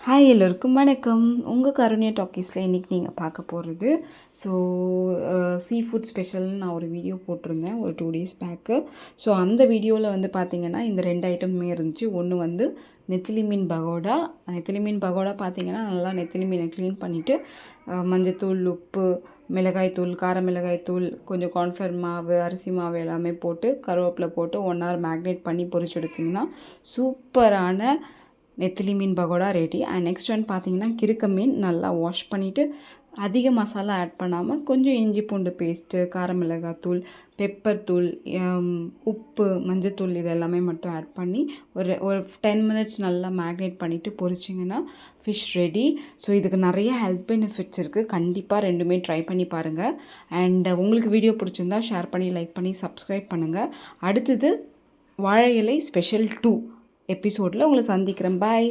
Hi எல்லோருக்கும் வணக்கம். உங்கள் கருண்யா டாக்கீஸில் இன்றைக்கி நீங்கள் பார்க்க போகிறது சீ ஃபுட் ஸ்பெஷல்னு நான் ஒரு வீடியோ போட்டிருந்தேன் ஒரு 2 days பேக்கு. ஸோ அந்த வீடியோவில் வந்து பார்த்திங்கன்னா இந்த 2 ஐட்டமுமே இருந்துச்சு. ஒன்று வந்து நெத்திலி மீன் பகோடா. நெத்திலி மீன் பகோடா பார்த்திங்கன்னா நல்லா நெத்திலி மீனை க்ளீன் பண்ணிவிட்டு மஞ்சத்தூள், உப்பு, மிளகாய்த்தூள், கார மிளகாய்த்தூள், கொஞ்சம் கார்ன்ஃப்ளவர் மாவு, அரிசி மாவு எல்லாமே போட்டு கருவேப்பிலை போட்டு 1 hour மேக்னேட் பண்ணி பொரிச்சு எடுத்திங்கன்னா சூப்பரான நெத்திலி மீன் பகோடா ரெடி. அண்ட் நெக்ஸ்ட் வந்து பார்த்திங்கன்னா கிறுக்க மீன் நல்லா வாஷ் பண்ணிவிட்டு அதிக மசாலா ஆட் பண்ணாமல் கொஞ்சம் இஞ்சி பூண்டு பேஸ்ட்டு, கார மிளகாத்தூள், பெப்பர் தூள், உப்பு, மஞ்சத்தூள் இது எல்லாமே மட்டும் ஆட் பண்ணி ஒரு 10 minutes நல்லா மேக்னேட் பண்ணிவிட்டு பொரிச்சிங்கன்னா ஃபிஷ் ரெடி. ஸோ இதுக்கு நிறைய ஹெல்த் பெனிஃபிட்ஸ் இருக்குது. கண்டிப்பாக ரெண்டுமே ட்ரை பண்ணி பாருங்கள். அண்ட் உங்களுக்கு வீடியோ பிடிச்சிருந்தா ஷேர் பண்ணி, லைக் பண்ணி, சப்ஸ்கிரைப் பண்ணுங்கள். அடுத்தது வாழை இலை ஸ்பெஷல் 2 எபிசோடில் உங்களை சந்திக்கிறேன். பாய்.